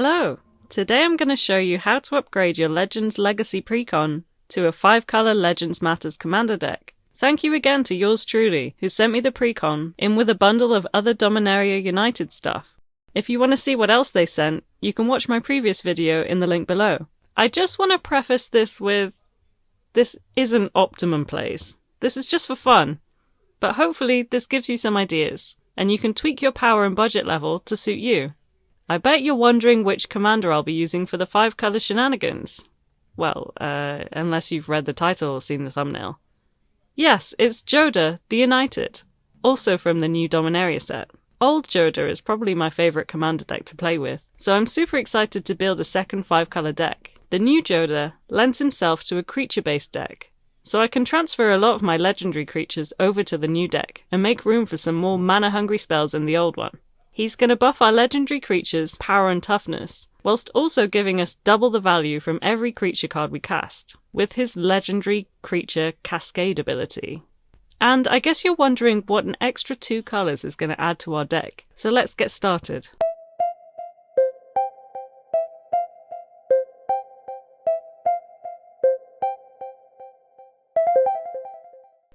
Hello! Today I'm going to show you how to upgrade your Legends Legacy Precon to a 5-color Legends Matters commander deck. Thank you again to Yrs Truly, who sent me the Precon in with a bundle of other Dominaria United stuff. If you want to see what else they sent, you can watch my previous video in the link below. I just want to preface this with, this isn't optimum plays. This is just for fun. But hopefully this gives you some ideas, and you can tweak your power and budget level to suit you. I bet you're wondering which commander I'll be using for the 5-color shenanigans. Well, unless you've read the title or seen the thumbnail. Yes, it's Jodah, the United, also from the new Dominaria set. Old Jodah is probably my favourite commander deck to play with, so I'm super excited to build a second 5-color deck. The new Jodah lends himself to a creature-based deck, so I can transfer a lot of my legendary creatures over to the new deck and make room for some more mana-hungry spells in the old one. He's going to buff our legendary creatures' power and toughness, whilst also giving us double the value from every creature card we cast, with his legendary creature Cascade ability. And I guess you're wondering what an extra 2 colours is going to add to our deck, so let's get started.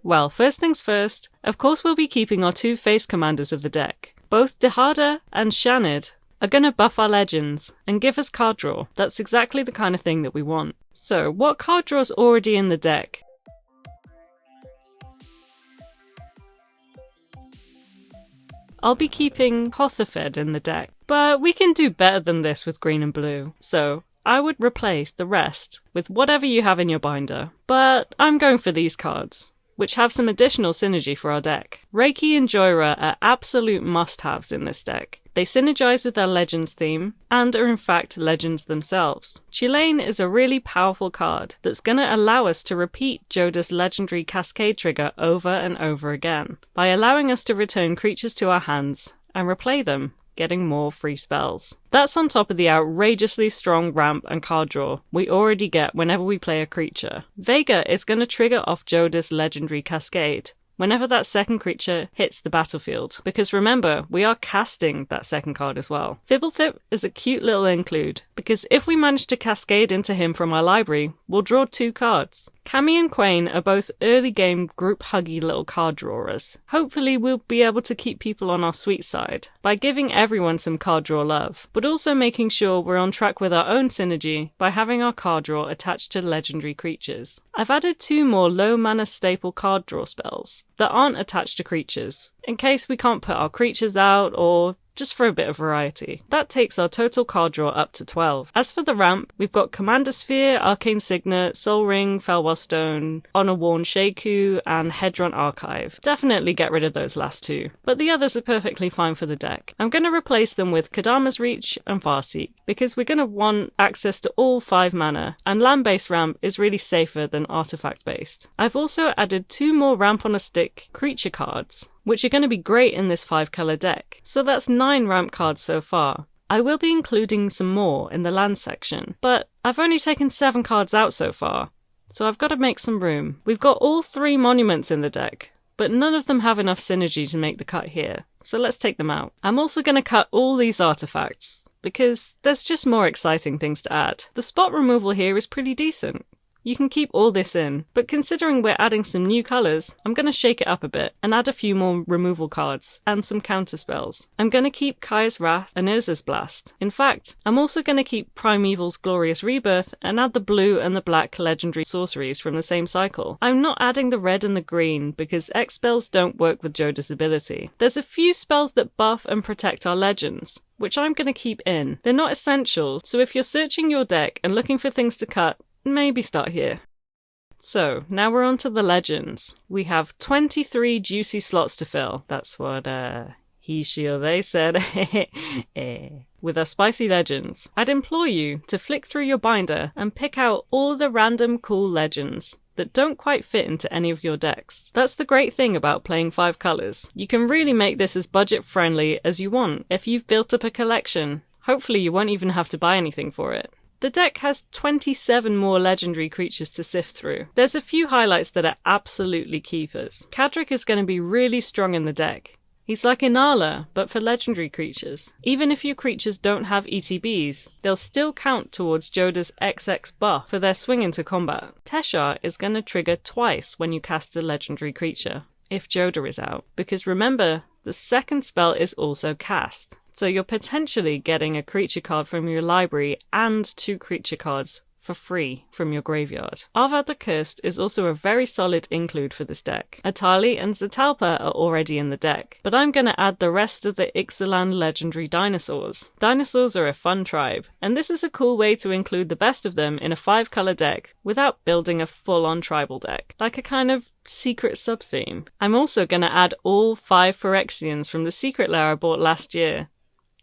Well, first things first, of course we'll be keeping our 2 face commanders of the deck. Both Jodah and Shanid are going to buff our legends and give us card draw. That's exactly the kind of thing that we want. So, what card draw's already in the deck? I'll be keeping Hothafed in the deck, but we can do better than this with green and blue. So, I would replace the rest with whatever you have in your binder, but I'm going for these cards, which have some additional synergy for our deck. Reiki and Jodah are absolute must-haves in this deck. They synergize with our Legends theme, and are in fact Legends themselves. Chilane is a really powerful card that's going to allow us to repeat Jodah's legendary Cascade trigger over and over again, by allowing us to return creatures to our hands and replay them, getting more free spells. That's on top of the outrageously strong ramp and card draw we already get whenever we play a creature. Vega is going to trigger off Jodah's legendary Cascade whenever that second creature hits the battlefield, because remember, we are casting that second card as well. Fibblethip is a cute little include, because if we manage to cascade into him from our library, we'll draw 2 cards. Cammy and Quain are both early game group huggy little card drawers. Hopefully we'll be able to keep people on our sweet side by giving everyone some card draw love, but also making sure we're on track with our own synergy by having our card draw attached to legendary creatures. I've added 2 more low mana staple card draw spells that aren't attached to creatures, in case we can't put our creatures out or just for a bit of variety. That takes our total card draw up to 12. As for the ramp, we've got Commander Sphere, Arcane Signet, Soul Ring, Felwell Stone, Honor Worn Sheku, and Hedron Archive. Definitely get rid of those last 2, but the others are perfectly fine for the deck. I'm going to replace them with Kadama's Reach and Farseek, because we're going to want access to all 5 mana, and land-based ramp is really safer than artifact-based. I've also added 2 more ramp on a stick creature cards, which are going to be great in this 5-color deck. So that's 9 ramp cards so far. I will be including some more in the land section, but I've only taken 7 cards out so far, so I've got to make some room. We've got all 3 monuments in the deck, but none of them have enough synergy to make the cut here, so let's take them out. I'm also going to cut all these artifacts, because there's just more exciting things to add. The spot removal here is pretty decent. You can keep all this in, but considering we're adding some new colours, I'm going to shake it up a bit and add a few more removal cards and some counter spells. I'm going to keep Kaya's Wrath and Urza's Blast. In fact, I'm also going to keep Primeval's Glorious Rebirth and add the blue and the black legendary sorceries from the same cycle. I'm not adding the red and the green because X spells don't work with Jodah's ability. There's a few spells that buff and protect our legends, which I'm going to keep in. They're not essential, so if you're searching your deck and looking for things to cut, maybe start here. So, now we're on to the legends. We have 23 juicy slots to fill. That's what, he, she, or they said. With our spicy legends. I'd implore you to flick through your binder and pick out all the random cool legends that don't quite fit into any of your decks. That's the great thing about playing 5 colors. You can really make this as budget friendly as you want. If you've built up a collection, hopefully you won't even have to buy anything for it. The deck has 27 more legendary creatures to sift through. There's a few highlights that are absolutely keepers. Kadric is going to be really strong in the deck. He's like Inala, but for legendary creatures. Even if your creatures don't have ETBs, they'll still count towards Jodah's XX buff for their swing into combat. Teshar is going to trigger twice when you cast a legendary creature, if Jodah is out, because remember, the second spell is also cast. So you're potentially getting a creature card from your library and 2 creature cards for free from your graveyard. Avad the Cursed is also a very solid include for this deck. Atali and Zatalpa are already in the deck, but I'm going to add the rest of the Ixalan legendary dinosaurs. Dinosaurs are a fun tribe, and this is a cool way to include the best of them in a 5-color deck without building a full-on tribal deck, like a kind of secret sub-theme. I'm also going to add all 5 Phyrexians from the secret lair I bought last year.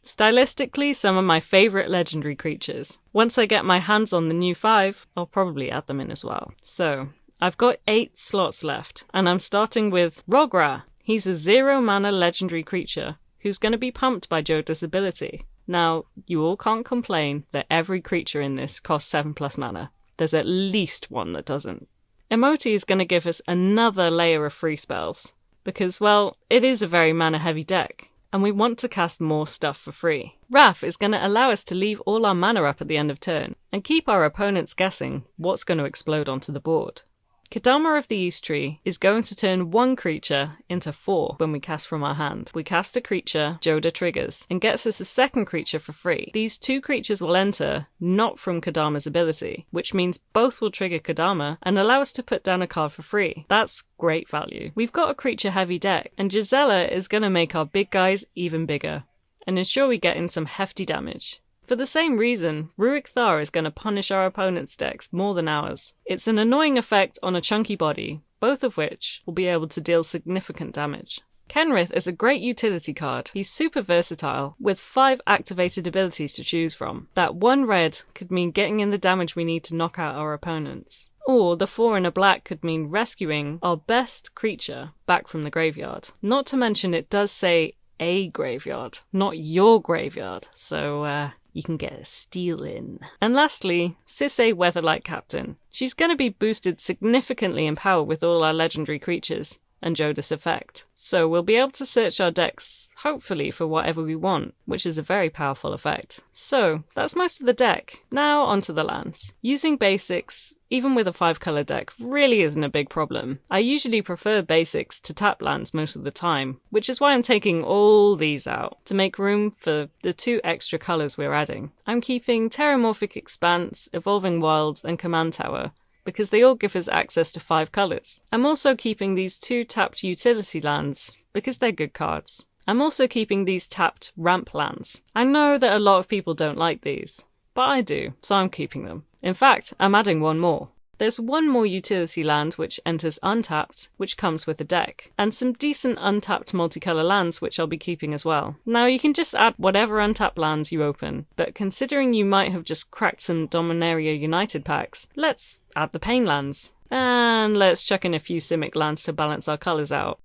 Stylistically, some of my favourite legendary creatures. Once I get my hands on the new 5, I'll probably add them in as well. So, I've got 8 slots left, and I'm starting with Rogra. He's a 0-mana legendary creature who's going to be pumped by Jodah's ability. Now, you all can't complain that every creature in this costs 7+ mana. There's at least one that doesn't. Emoti is going to give us another layer of free spells, because, well, it is a very mana-heavy deck, and we want to cast more stuff for free. Wrath is going to allow us to leave all our mana up at the end of turn, and keep our opponents guessing what's going to explode onto the board. Kadama of the Yrs Tree is going to turn 1 creature into 4 when we cast from our hand. We cast a creature, Jodah triggers, and gets us a second creature for free. These 2 creatures will enter, not from Kadama's ability, which means both will trigger Kadama and allow us to put down a card for free. That's great value. We've got a creature-heavy deck, and Gisela is going to make our big guys even bigger, and ensure we get in some hefty damage. For the same reason, Rurik Thar is going to punish our opponent's decks more than ours. It's an annoying effect on a chunky body, both of which will be able to deal significant damage. Kenrith is a great utility card. He's super versatile, with 5 activated abilities to choose from. That 1 red could mean getting in the damage we need to knock out our opponents. Or the 4 in a black could mean rescuing our best creature back from the graveyard. Not to mention it does say a graveyard, not your graveyard, so you can get a steal in. And lastly, Sisay Weatherlight Captain. She's going to be boosted significantly in power with all our legendary creatures and Jodah's effect. So we'll be able to search our decks, hopefully, for whatever we want, which is a very powerful effect. So that's most of the deck. Now onto the lands. Using basics, even with a 5-color deck, really isn't a big problem. I usually prefer basics to tap lands most of the time, which is why I'm taking all these out, to make room for the 2 extra colors we're adding. I'm keeping Terramorphic Expanse, Evolving Wilds, and Command Tower, because they all give us access to 5 colors. I'm also keeping these 2 tapped utility lands, because they're good cards. I'm also keeping these tapped ramp lands. I know that a lot of people don't like these, but I do, so I'm keeping them. In fact, I'm adding 1 more. There's 1 more utility land which enters untapped, which comes with the deck, and some decent untapped multicolour lands which I'll be keeping as well. Now you can just add whatever untapped lands you open, but considering you might have just cracked some Dominaria United packs, let's add the Pain lands. And let's chuck in a few Simic lands to balance our colours out.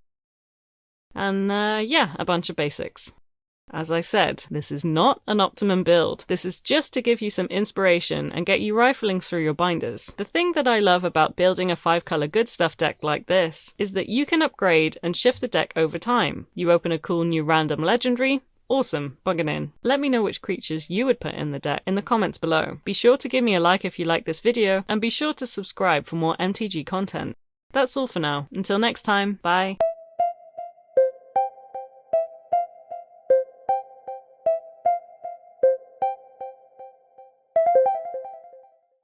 And yeah, a bunch of basics. As I said, this is not an optimum build. This is just to give you some inspiration and get you rifling through your binders. The thing that I love about building a 5-color good stuff deck like this is that you can upgrade and shift the deck over time. You open a cool new random legendary, awesome, bugging in. Let me know which creatures you would put in the deck in the comments below. Be sure to give me a like if you like this video, and be sure to subscribe for more MTG content. That's all for now. Until next time, bye.